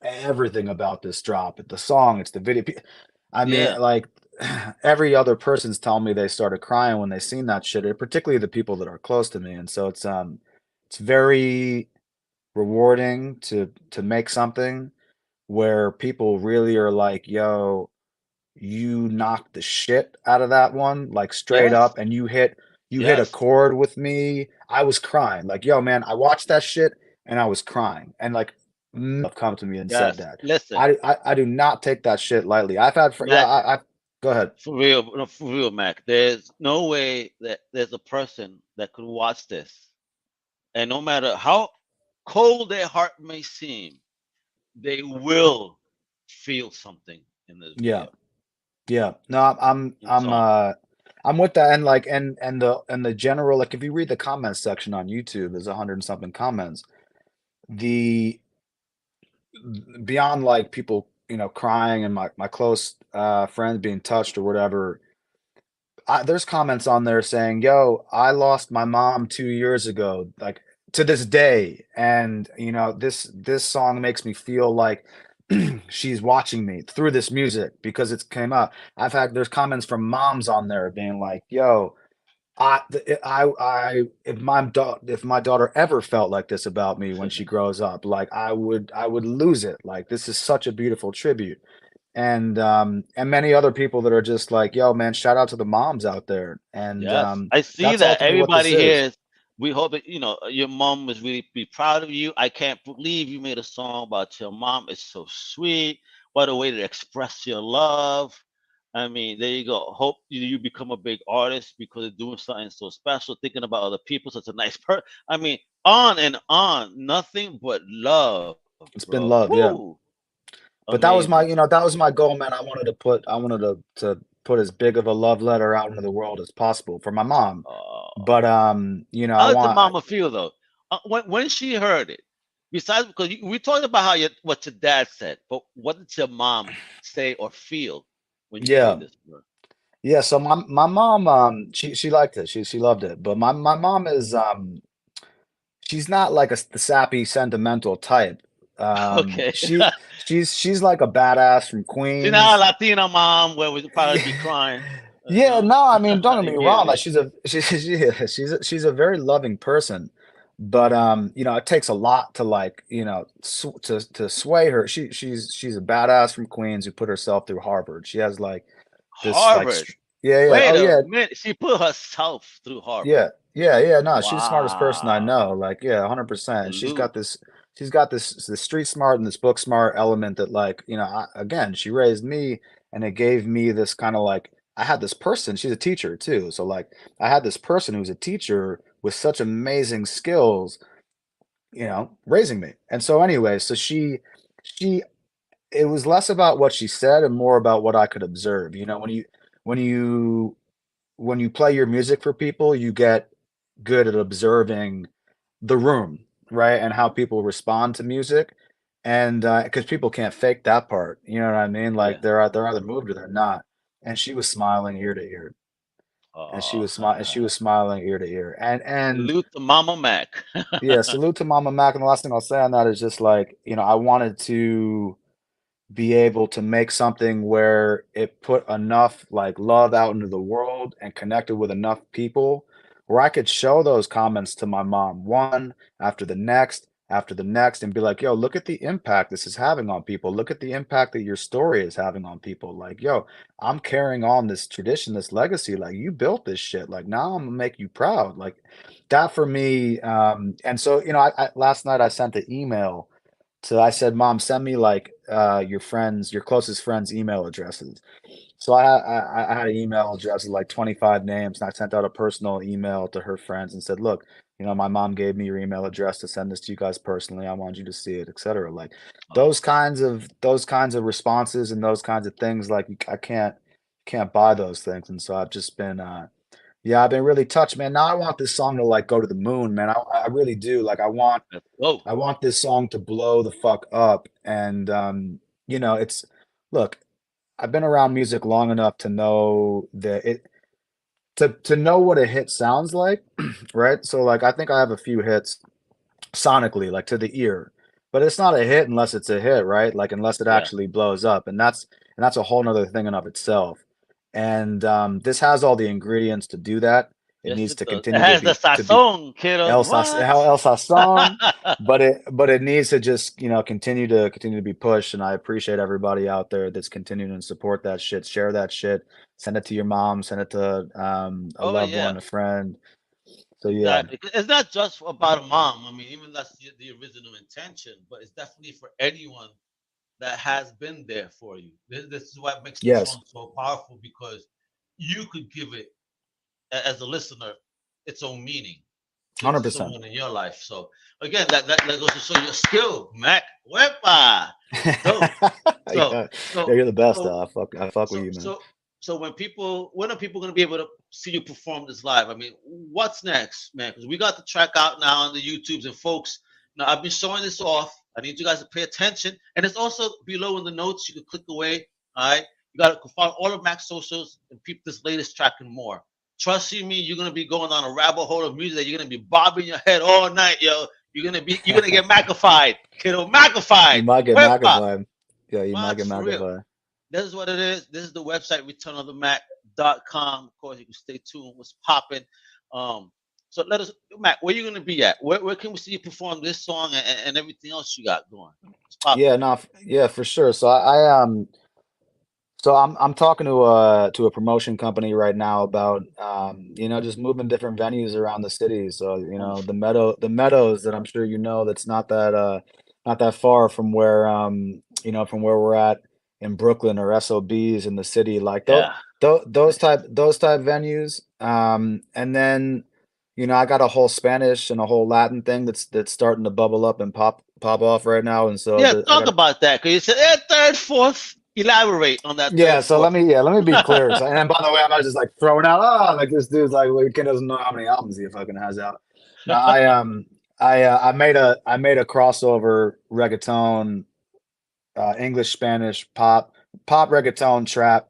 everything about this drop, the song, it's the video." I mean, Yeah. like every other person's telling me they started crying when they seen that shit, or particularly the people that are close to me. And so it's very rewarding to make something where people really are like, "Yo, you knocked the shit out of that one, like straight Yes. up, and you hit a Yes. chord with me." I was crying. Like, "Yo, man, I watched that shit and I was crying." And like have come to me and said Yes. that. Listen, I do not take that shit lightly. Yeah, Mac, I go ahead. for real, no, for real, Mac. There's no way that there's a person that could watch this, and no matter how cold their heart may seem, they will feel something in this Yeah. video Yeah. No, and song. I'm with that. And like and the general, like if you read the comments section on YouTube, there's 100 and something comments. The beyond like people, crying and my close friends being touched or whatever, there's comments on there saying, "Yo, I lost my mom 2 years ago, like to this day, and this song makes me feel like she's watching me through this music because it's came out." There's comments from moms on there being like, "Yo, if my daughter ever felt like this about me when she grows up, like I would lose it. Like this is such a beautiful tribute." And many other people that are just like, "Yo, man, shout out to the moms out there." And Yes, I see that's that. ultimately what this Everybody is. here is. We hope that your mom was really be proud of you. I can't believe you made a song about your mom. It's so sweet. What a way to express your love. I mean, there you go. Hope you become a big artist because of doing something so special, thinking about other people. Such a nice person. I mean, on and on. Nothing but love, bro. It's been love, Woo! yeah. But that was my, Amazing. that was my goal, man. I wanted to put as big of a love letter out into the world as possible for my mom. Oh, But I how did the want, mama feel though? When she heard it, besides because we talked about what your dad said, but what did your mom say or feel when you yeah, played this for her? yeah. So my mom, she liked it. She loved it. But my mom is she's not like the sappy sentimental type. Um, Okay. she she's like a badass from She's not a Queens. Latina mom where we'd probably be Yeah, crying. yeah, No? no, I mean, don't get You me get wrong. Like me. she's a very loving person, but it takes a lot to like, to sway her. She's a badass from Queens who put herself through Harvard. She has like this like, Harvard. yeah, yeah, Wait oh a yeah, minute. She put herself through Harvard. yeah, yeah, yeah. No, she's the smartest person I Wow. know. Like, yeah, 100%. Salute. She's got this street smart and this book smart element that, like, again, she raised me, and it gave me this kind of like, I had this person. She's a teacher too, so like, I had this person who's a teacher with such amazing skills, raising me. And so, anyway, so she, it was less about what she said and more about what I could observe. When you when you play your music for people, you get good at observing the room, right? And how people respond to music. And because people can't fake that part, you know what I mean? Like Yeah. they're either moved or they're not. And she was smiling ear to ear. And Oh, she was smiling ear to ear. And salute to Mama Mac. yeah, salute to Mama Mac. And the last thing I'll say on that is just like, I wanted to be able to make something where it put enough like love out into the world and connected with enough people where I could show those comments to my mom one after the next, and be like, yo, look at the impact this is having on people. Look at the impact that your story is having on people. Like, yo, I'm carrying on this tradition, this legacy. Like, you built this shit. Like, now I'm gonna make you proud. Like, that for me. And so, last night I sent an email so I said, Mom, send me like your closest friends' email addresses. So I had an email address of like 25 names, and I sent out a personal email to her friends and said, look, my mom gave me your email address to send this to you guys personally. I want you to see it, etc. Like Oh, those kinds of responses and those kinds of things, like I can't buy those things. And so I've just been yeah, I've been really touched, man. Now I want this song to like go to the moon, man. I really do. Like let's go. I want this song to blow the fuck up. And it's look, I've been around music long enough to know that to know what a hit sounds like, right? So like I think I have a few hits sonically, like to the ear, but it's not a hit unless it's a hit, right? Like unless it Yeah. actually blows up. And that's a whole nother thing in of itself. And this has all the ingredients to do that. It Yes, needs it to does. It continue has the to be sazon, kiddo. What? El Sazon, but it needs to just continue to be pushed. And I appreciate everybody out there that's continuing to support that shit, share that shit, send it to your mom, send it to a Oh loved yeah, one, a friend. So yeah, exactly. 'Cause it's not just about a mom. I mean, even that's the original intention, but it's definitely for anyone that has been there for you. This is what makes the yes, song so powerful because you could give it as a listener its own meaning to 100%. someone in your life. So again, that goes to show your skill, Mac. Wepa. Dope. So Yeah, yeah, so you're the best. so I fuck with so you, man. so so when are people going to be able to see you perform this live? I mean, what's next, man? Because we got the track out now on the YouTubes, and folks, now I've been showing this off. I need you guys to pay attention, and it's also below in the notes. You can click away. All right, you got to follow all of Mac's socials and peep this latest track and more. Trust you me, you're gonna be going on a rabbit hole of music that you're gonna be bobbing your head all night, yo. You're gonna get Macified, kiddo, You Macified. might get Wepa. magnified. Yeah, you might What get for real? magnified. This is what it is. This is the website returnofthemac.com. Of course, you can stay tuned. What's popping? Um, so let us, Mac. Where you gonna be at? Where can we see you perform this song and everything else you got going? What's popping? Yeah, no, yeah, for sure. So I'm talking to a promotion company right now about just moving different venues around the city. So Oof. the meadows that I'm sure that's not that far from where from where we're at in Brooklyn, or SOBs in the city, like Yeah. those Nice. type venues. And then I got a whole Spanish and a whole Latin thing that's starting to bubble up and pop off right now, and so Yeah, I talk got about that because you said third, fourth. Elaborate on that yeah. third, So fourth. let me be clear. So, and then, by the way, I'm not just like throwing out, like this dude's like, well, Ken doesn't know how many albums he fucking has out. No, I made a crossover reggaeton, English Spanish pop reggaeton trap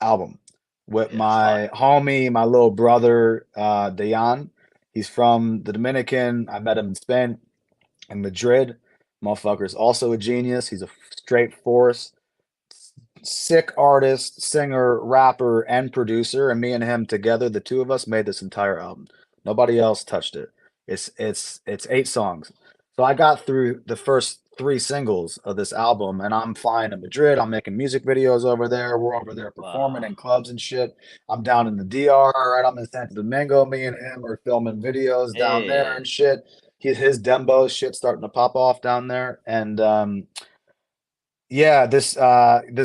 album with Yeah, it's fire. my homie, my little brother, Dayan. He's from the Dominican. I met him in Spain, in Madrid. Motherfucker's also a genius. He's a straight force, sick artist, singer, rapper, and producer. And me and him together, the two of us made this entire album. Nobody else touched it. It's 8 songs. So I got through the first 3 singles of this album, and I'm flying to Madrid. I'm making music videos over there. We're over there performing Wow. in clubs and shit. I'm down in the DR, right? I'm in Santo Domingo. Me and him are filming videos down there Hey. and shit. His Dembo shit starting to pop off down there, and yeah, this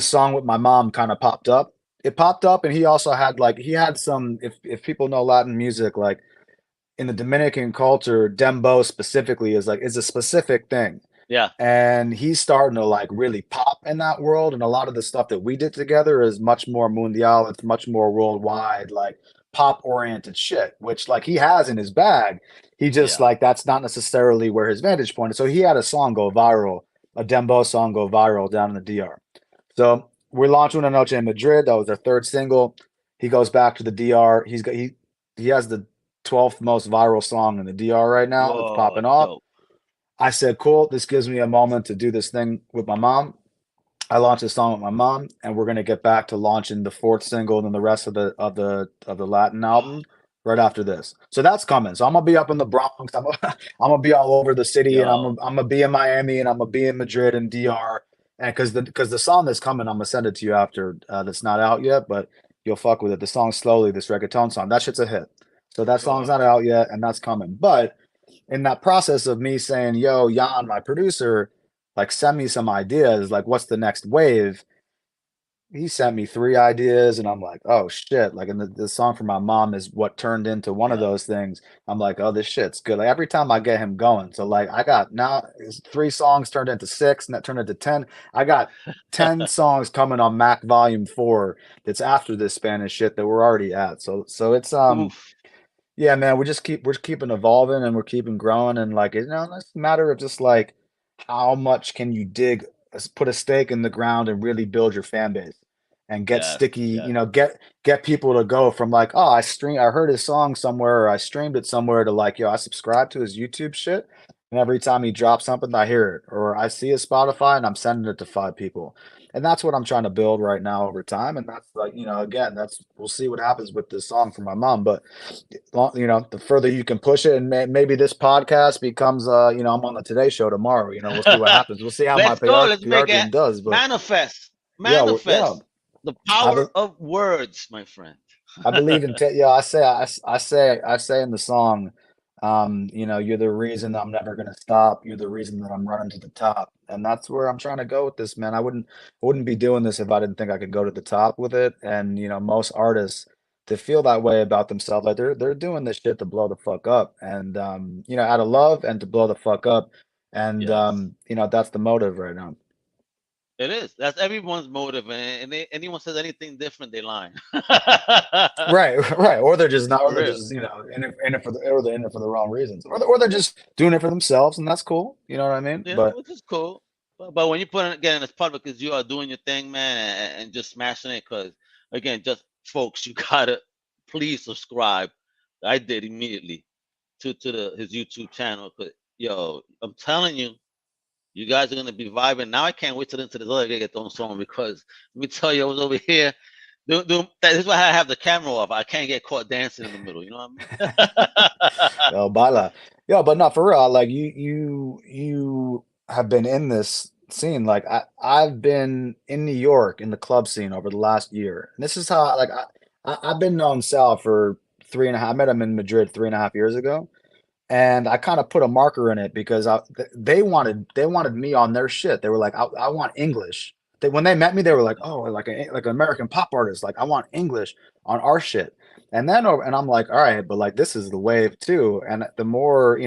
song with my mom kind of popped up. It popped up, and he also had like he had some. If people know Latin music, like in the Dominican culture, dembow specifically is a specific thing, Yeah. and he's starting to like really pop in that world. And a lot of the stuff that we did together is much more mundial. It's much more worldwide, like pop oriented shit, which like he has in his bag. He just Yeah. like that's not necessarily where his vantage point is. So he had a song go viral, a dembow song go viral down in the DR. So we launched Una Noche in Madrid. That was our third single. He goes back to the DR. He has the 12th most viral song in the DR right now. It's Whoa, popping off. dope. I said, cool, this gives me a moment to do this thing with my mom. I launched a song with my mom, and we're gonna get back to launching the fourth single and then the rest of the Latin album right after this. So that's coming. So I'm gonna be up in the Bronx. I'm gonna be all over the city, and Yo. I'm gonna be in Miami, and I'm gonna be in Madrid and DR. And because the song that's coming, I'm gonna send it to you after that's not out yet, but you'll fuck with it. The song Slowly, this reggaeton song, that shit's a hit. So that song's Sure. not out yet, and that's coming. But in that process of me saying, yo, Jan, my producer, like send me some ideas, like what's the next wave? He sent me 3 ideas, and I'm like, oh shit. Like, and the song for my mom is what turned into one of Yeah. those things. I'm like, oh, this shit's good. Like every time I get him going. So like I got now 3 songs turned into 6, and that turned into 10. I got 10 songs coming on MAK Volume 4 that's after this Spanish shit that we're already at. So it's Oof. yeah, man, we're keeping evolving, and we're keeping growing, and like it's a matter of just like how much can you put a stake in the ground and really build your fan base and get Yes. sticky, Yes. get people to go from like, oh, I heard his song somewhere, or I streamed it somewhere, to like, yo, I subscribe to his YouTube shit, and every time he drops something, I hear it, or I see his Spotify and I'm sending it to 5 people. And that's what I'm trying to build right now over time. And that's like, again, that's we'll see what happens with this song from my mom. But the further you can push it, and maybe this podcast becomes, I'm on the Today Show tomorrow. We'll see what happens. We'll see how my Let's go. Let's PR make it team does. But manifest. yeah, yeah, Manifest the I, power be- of words, my friend. I believe in, yeah, I say in the song, you're the reason I'm never gonna stop. You're the reason that I'm running to the top, and that's where I'm trying to go with this, man. I wouldn't be doing this if I didn't think I could go to the top with it. And most artists to feel that way about themselves, like they're doing this shit to blow the fuck up, and out of love and to blow the fuck up, and Yes. that's the motive right now. It is. That's everyone's motive, and anyone says anything different, they lying. Right, right. Or they're just not, or For they're real. just, in it for or they're in it for the wrong reasons, or they're just doing it for themselves, and that's cool. You know what I mean? Yeah, But which is cool. But when you put it again, it's public because you are doing your thing, man, and just smashing it. Because again, just folks, you gotta please subscribe. I did immediately to his YouTube channel. Cause yo, I'm telling you, you guys are gonna be vibing. Now I can't wait till into this other reggaeton song because let me tell you, I was over here. This is why I have the camera off. I can't get caught dancing in the middle. You know what I mean? yo, baila, yo, but not for real. Like you have been in this scene. Like I've been in New York in the club scene over the last year, and this is how like I've been known Sal for 3.5. I met him in Madrid 3.5 years ago. And I kind of put a marker in it because they wanted me on their shit. They were like, I want English. When they met me, they were like, oh, like an American pop artist. Like I want English on our shit. And then, and I'm like, all right, but like this is the wave too. And the more,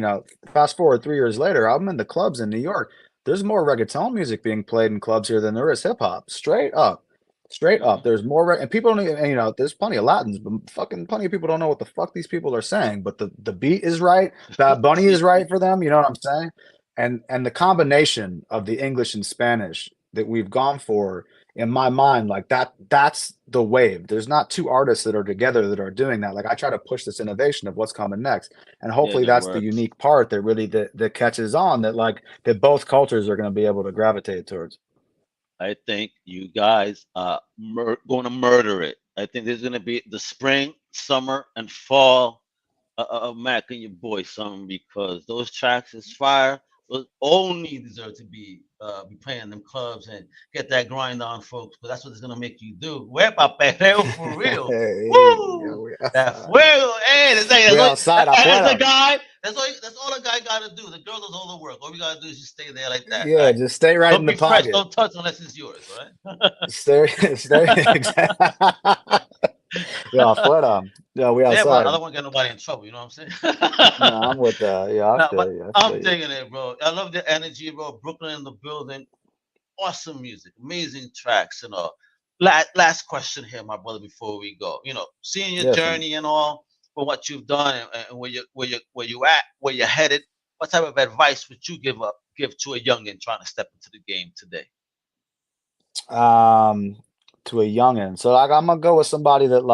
fast forward 3 years later, I'm in the clubs in New York. There's more reggaeton music being played in clubs here than there is hip hop. Straight up. Straight up. There's more, and people don't even, there's plenty of Latins, but fucking plenty of people don't know what the fuck these people are saying. But the beat is right. Bad Bunny is right for them. You know what I'm saying? And the combination of the English and Spanish that we've gone for, in my mind, like that's the wave. There's not two artists that are together that are doing that. Like I try to push this innovation of what's coming next, and hopefully that's the unique part that really that catches on, that both cultures are going to be able to gravitate towards. I think you guys are going to murder it. I think there's going to be the spring, summer, and fall of MAK and your boy, son, because those tracks is fire. Those only deserve to be playing them clubs and get that grind on, folks. But that's what it's gonna make you do. Huepa perreo for real. Woo! That fuego, hey, that's a guy. That's all a guy gotta do. The girl does all the work. All we gotta do is just stay there like that. Yeah, right? Just stay right in the pocket. Fresh, don't touch unless it's yours, right? stay. Exactly. Yeah, fuera. Yeah, we outside. Yeah, but I don't want to get nobody in trouble. You know what I'm saying? No, I'm with that. Yeah, I'm digging it, bro. I love the energy, bro. Brooklyn in the building. Awesome music, amazing tracks, and all. Last question here, my brother, before we go. Seeing your journey and all, for what you've done and where you at, where you're headed. What type of advice would you give to a youngin trying to step into the game today? To a youngin. So like I'm gonna go with somebody that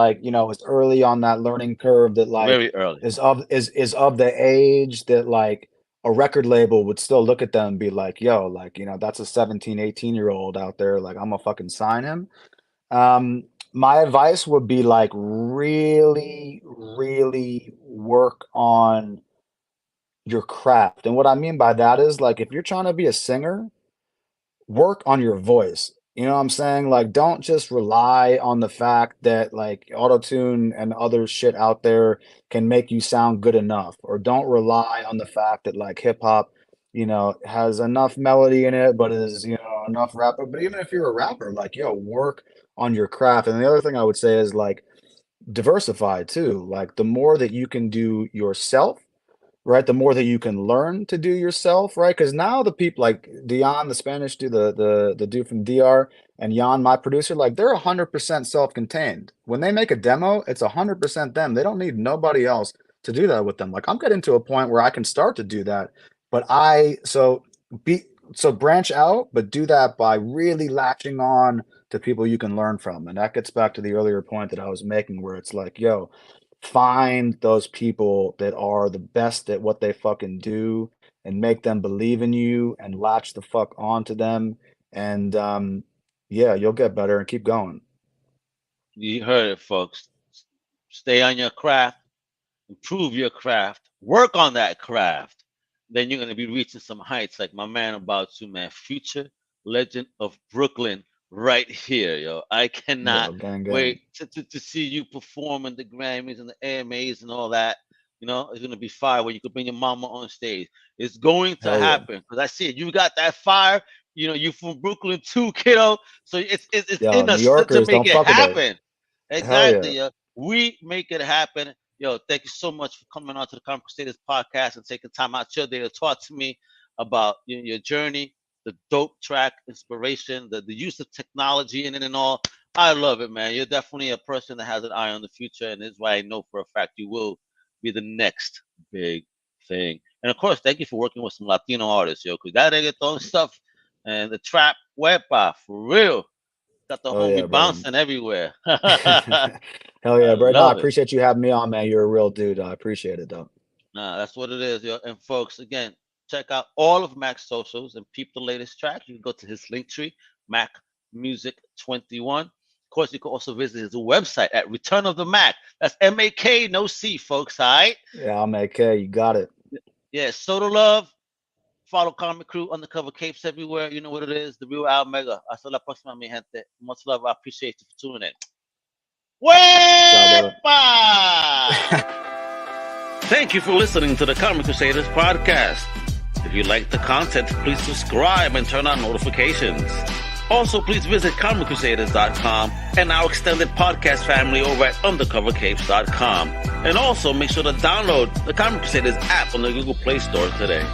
is early on that learning curve, that very early is of the age that like a record label would still look at them and be like, yo, that's a 17, 18-year-old out there, like I'm gonna fucking sign him. My advice would be like really, really work on your craft. And what I mean by that is like if you're trying to be a singer, work on your voice. You know what I'm saying? Like, don't just rely on the fact that like auto-tune and other shit out there can make you sound good enough, or don't rely on the fact that like hip hop, has enough melody in it, but is, enough rapper. But even if you're a rapper, like, work on your craft. And the other thing I would say is like diversify too. Like the more that you can do yourself, right, the more that you can learn to do yourself, right? Because now the people like Dion, the Spanish dude, the dude from DR, and Jan, my producer, like they're 100% self-contained. When they make a demo, it's 100% them. They don't need nobody else to do that with them. Like I'm getting to a point where I can start to do that, but so branch out, but do that by really latching on to people you can learn from. And that gets back to the earlier point that I was making, where it's like, yo, find those people that are the best at what they fucking do and make them believe in you and latch the fuck onto them. And you'll get better and keep going. You heard it, folks. Stay on your craft, improve your craft, work on that craft. Then you're going to be reaching some heights like my man about to, man. Future legend of Brooklyn right here, yo. I cannot wait to see you perform in the Grammys and the AMAs and all that. It's gonna be fire when you could bring your mama on stage. It's going to happen because I see it. You got that fire. You from Brooklyn too, kiddo. So it's in us to make it happen. Exactly, yo. We make it happen. Yo, thank you so much for coming on to the Comic Crusaders podcast and taking time out your day to talk to me about your journey, the dope track inspiration, the use of technology in it and all. I love it, man. You're definitely a person that has an eye on the future, and this is why I know for a fact you will be the next big thing. And of course, thank you for working with some Latino artists, yo, because that reggaeton stuff and the trap, wepa, for real. Got the homie bouncing everywhere. Hell yeah, bro. I appreciate you having me on, man. You're a real dude. I appreciate it, though. Nah, that's what it is, yo. And folks, again, check out all of MAK's socials and peep the latest track. You can go to his link tree, MAK Music 21. Of course, you can also visit his website at Return of the MAK. That's MAK, no C, folks, all right? Yeah, MAK, you got it. Yeah, Soda Love. Follow Comic Crew, Undercover Capes everywhere. You know what it is, the real Al Mega. Hasta la próxima, mi gente. Much love. I appreciate you for tuning in. Wepa! Thank you for listening to the Comic Crusaders podcast. If you like the content, please subscribe and turn on notifications. Also, please visit comiccrusaders.shop and our extended podcast family over at undercovercapes.com. And also, make sure to download the Comic Crusaders app on the Google Play Store today.